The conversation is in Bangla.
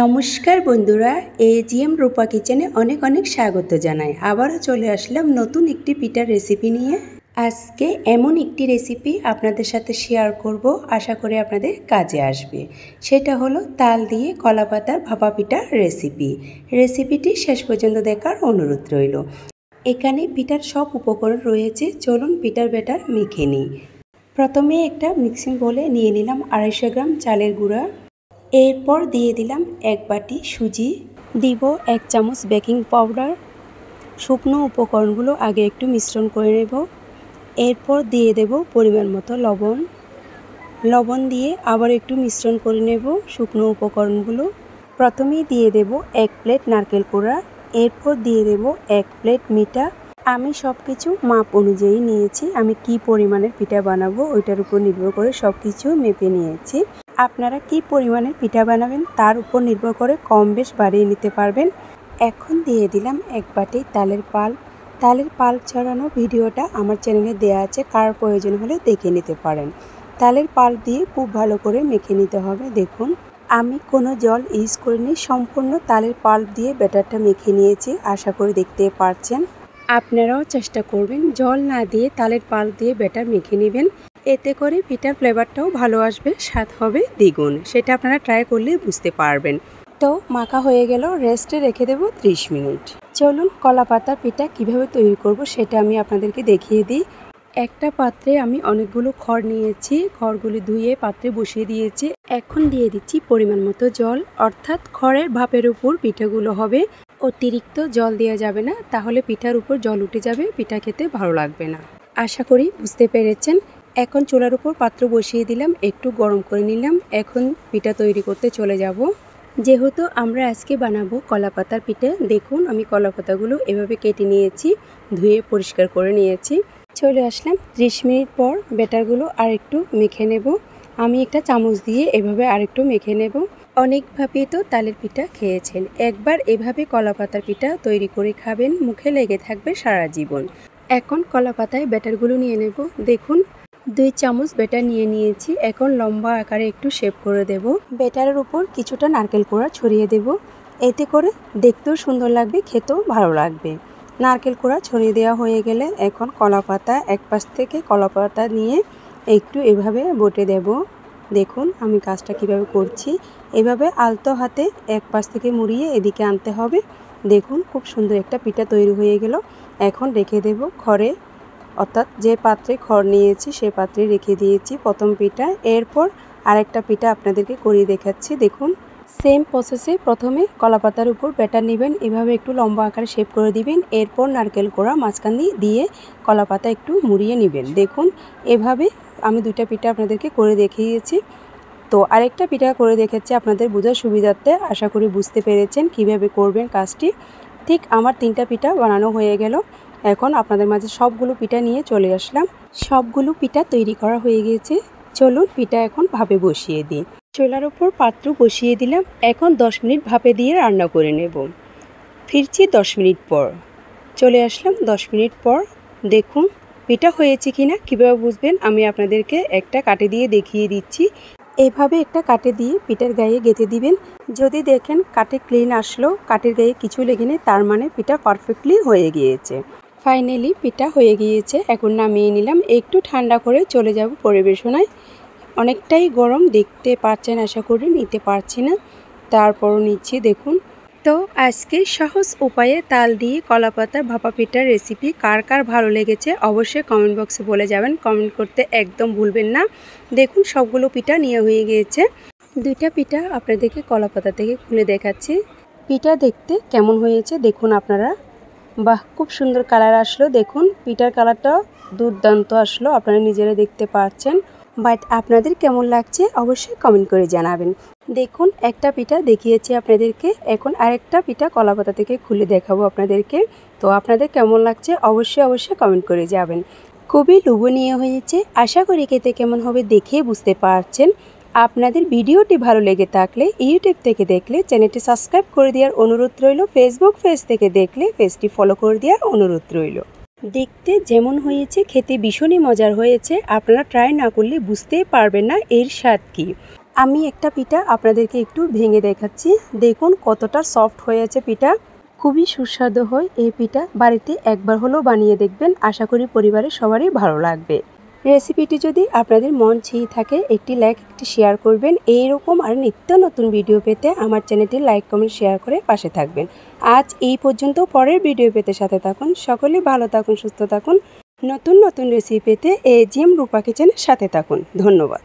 নমস্কার বন্ধুরা, এজিএম রূপা কিচেনে অনেক অনেক স্বাগত জানাই। আবারও চলে আসলাম নতুন একটি পিঠার রেসিপি নিয়ে। আজকে এমন একটি রেসিপি আপনাদের সাথে শেয়ার করব, আশা করি আপনাদের কাজে আসবে। সেটা হলো তাল দিয়ে কলা পাতার ভাপা পিঠার রেসিপিটি শেষ পর্যন্ত দেখার অনুরোধ রইল। এখানে পিঠার সব উপকরণ রয়েছে, চলুন পিঠার ব্যাটার মেখে নিই। প্রথমে একটা মিক্সিং বোলে নিয়ে নিলাম 250 গ্রাম চালের গুঁড়া। এরপর দিয়ে দিলাম 1 বাটি সুজি, দিব 1 চামচ বেকিং পাউডার। শুকনো উপকরণগুলো আগে একটু মিশ্রণ করে নেব। এরপর দিয়ে দেব পরিমাণ মতো লবণ দিয়ে আবার একটু মিশ্রণ করে নেব শুকনো উপকরণগুলো। প্রথমেই দিয়ে দেব 1 প্লেট নারকেল কোড়া, এরপর দিয়ে দেব 1 প্লেট মিঠা। আমি সব কিছু মাপ অনুযায়ী নিয়েছি, আমি কি পরিমাণের পিঠা বানাবো ওইটার উপর নির্ভর করে সব কিছু মেপে নিয়েছি। আপনারা কি পরিমাণের পিঠা বানাবেন তার উপর নির্ভর করে কম বেশ বাড়িয়ে নিতে পারবেন। এখন দিয়ে দিলাম 1 বাটি তালের পাল্প ছড়ানো ভিডিওটা আমার চ্যানেলে দেওয়া আছে, কার প্রয়োজন হলে দেখে নিতে পারেন। তালের পাল্প দিয়ে খুব ভালো করে মেখে নিতে হবে। দেখুন আমি কোনো জল ইউজ করিনি, সম্পূর্ণ তালের পাল্প দিয়ে ব্যাটারটা মেখে নিয়েছি, আশা করি দেখতে পারছেন। আপনারাও চেষ্টা করবেন জল না দিয়ে তালের পাল্প দিয়ে ব্যাটার মেখে নেবেন, এতে করে পিঠার ফ্লেভারটাও ভালো আসবে, স্বাদ হবে দ্বিগুণ। সেটা আপনারা ট্রাই করলে বুঝতে পারবেন। তো মাখা হয়ে গেল, রেস্টে রেখে দেব 30 মিনিট। চলুন কলা পাতার পিঠা কীভাবে তৈরি করব সেটা আমি আপনাদেরকে দেখিয়ে দিই। একটা পাত্রে আমি অনেকগুলো খড় নিয়েছি, খড়গুলি ধুয়ে পাত্রে বসিয়ে দিয়েছি। এখন দিয়ে দিচ্ছি পরিমাণ মতো জল, অর্থাৎ খড়ের ভাপের উপর পিঠাগুলো হবে। অতিরিক্ত জল দেওয়া যাবে না, তাহলে পিঠার উপর জল উঠে যাবে, পিঠা খেতে ভালো লাগবে না। আশা করি বুঝতে পেরেছেন। এখন চুলার উপর পাত্র বসিয়ে দিলাম, একটু গরম করে নিলাম। এখন পিঠা তৈরি করতে চলে যাব। যেহেতু আমরা আজকে বানাবো কলা পাতার পিঠা, দেখুন আমি কলা পাতাগুলো এভাবে কেটে নিয়েছি, ধুয়ে পরিষ্কার করে নিয়েছি। চলে আসলাম 30 মিনিট পর। ব্যাটারগুলো আর একটু মেখে নেব। আমি একটা চামচ দিয়ে এভাবে আরেকটু মেখে নেব। অনেকভাবে তো তালের পিঠা খেয়েছেন, একবার এভাবে কলা পাতার পিঠা তৈরি করে খাবেন, মুখে লেগে থাকবে সারা জীবন। এখন কলা পাতায় ব্যাটারগুলো নিয়ে নেব। দেখুন 2 চামচ ব্যাটার নিয়ে নিয়েছি। এখন লম্বা আকারে একটু শেপ করে দেব। ব্যাটারের উপর কিছুটা নারকেল কোড়া ছড়িয়ে দেব, এতে করে দেখতেও সুন্দর লাগবে, খেতেও ভালো লাগবে। নারকেল কোড়া ছড়িয়ে দেওয়া হয়ে গেলে এখন কলা পাতা এক পাশ থেকে কলা পাতা নিয়ে একটু এভাবে বটে দেব। দেখুন আমি কাজটা কিভাবে করছি, এভাবে আলতো হাতে এক পাশ থেকে মুড়িয়ে এদিকে আনতে হবে। দেখুন খুব সুন্দর একটা পিঠা তৈরি হয়ে গেল। এখন রেখে দেব খড়ে, অর্থাৎ যে পাত্রে খড় নিয়েছি সে পাত্রে রেখে দিয়েছি প্রথম পিঠা। এরপর আরেকটা পিঠা আপনাদেরকে করিয়ে দেখাচ্ছি। দেখুন সেম প্রসেসে প্রথমে কলা পাতার উপর ব্যাটার নেবেন, এভাবে একটু লম্বা আকারে শেপ করে দিবেন। এরপর নারকেল কোড়া মাঝখান দিয়ে কলা পাতা একটু মুড়িয়ে নেবেন। দেখুন এভাবে আমি 2টা পিঠা আপনাদেরকে করে দেখিয়েছি। তো আরেকটা পিঠা করে দেখাচ্ছি আপনাদের বোঝার সুবিধার্থে, আশা করি বুঝতে পেরেছেন কিভাবে করবেন কাজটি। ঠিক আমার 3টা পিঠা বানানো হয়ে গেল। এখন আপনাদের মাঝে সবগুলো পিঠা নিয়ে চলে আসলাম। সবগুলো পিঠা তৈরি করা হয়ে গিয়েছে, চলুন পিঠা এখন ভাপে বসিয়ে দিই। চুলার উপর পাত্র বসিয়ে দিলাম। এখন 10 মিনিট ভাপে দিয়ে রান্না করে নেব। ফিরছি 10 মিনিট পর। চলে আসলাম 10 মিনিট পর। দেখুন পিঠা হয়েছে কিনা কীভাবে বুঝবেন, আমি আপনাদেরকে একটা কাটে দিয়ে দেখিয়ে দিচ্ছি। এভাবে একটা কাটে দিয়ে পিঠার গায়ে গেঁথে দিবেন। যদি দেখেন কাটে ক্লিন আসলো, কাটের গায়ে কিছু লেগে নেই, তার মানে পিঠা পারফেক্টলি হয়ে গিয়েছে। ফাইনালি পিঠা হয়ে গিয়েছে, এখন নামিয়ে নিলাম। একটু ঠান্ডা করে চলে যাব পরিবেশনায়। অনেকটাই গরম, দেখতে পাচ্ছেন, আশা করি নিতে পারছি না, তারপরও নিচ্ছি। দেখুন তো আজকে সহজ উপায়ে তাল দিয়ে কলা পাতার ভাপা পিঠার রেসিপি কার কার ভালো লেগেছে অবশ্যই কমেন্ট বক্সে বলে যাবেন, কমেন্ট করতে একদম ভুলবেন না। দেখুন সবগুলো পিঠা নিয়ে হয়ে গিয়েছে। 2টা পিঠা আপনাদেরকে কলা পাতা থেকে খুলে দেখাচ্ছি। পিঠা দেখতে কেমন হয়েছে দেখুন আপনারা। বাহ, খুব সুন্দর কালার আসলো। দেখুন পিঠার কালারটা দুর্দান্ত আসলো, আপনারা নিজেরা দেখতে পাচ্ছেন। বাট আপনাদের কেমন লাগছে অবশ্যই কমেন্ট করে জানাবেন। দেখুন একটা পিঠা দেখিয়েছি আপনাদেরকে, এখন আরেকটা পিঠা কলা পাতা থেকে খুলে দেখাবো আপনাদেরকে। তো আপনাদের কেমন লাগছে অবশ্যই কমেন্ট করে যাবেন। খুবই লোভনীয় হয়েছে, আশা করি খেতে কেমন হবে দেখে বুঝতে পারছেন। আপনাদের ভিডিওটি ভালো লেগে থাকলে ইউটিউব থেকে দেখলে চ্যানেলটি সাবস্ক্রাইব করে দেওয়ার অনুরোধ রইল, ফেসবুক পেজ থেকে দেখলে পেজটি ফলো করে দেওয়ার অনুরোধ রইল। দেখতে যেমন হয়েছে খেতে ভীষণই মজার হয়েছে, আপনারা ট্রাই না করলে বুঝতেই পারবেন না এর স্বাদ কী। আমি একটা পিঠা আপনাদেরকে একটু ভেঙে দেখাচ্ছি। দেখুন কতটা সফট হয়েছে পিঠা। খুবই সুস্বাদু হয় এই পিঠা। বাড়িতে একবার হলেও বানিয়ে দেখবেন, আশা করি পরিবারের সবারই ভালো লাগবে। রেসিপিটি যদি আপনাদের মন চেয়ে থাকে একটি লাইক, একটি শেয়ার করবেন। এইরকম আর নিত্য নতুন ভিডিও পেতে আমার চ্যানেলটি লাইক, কমেন্ট, শেয়ার করে পাশে থাকবেন। আজ এই পর্যন্ত, পরের ভিডিও পেতে সাথে থাকুন। সকলে ভালো থাকুন, সুস্থ থাকুন। নতুন নতুন রেসিপি পেতে AGM রূপা কিচেনের সাথে থাকুন। ধন্যবাদ।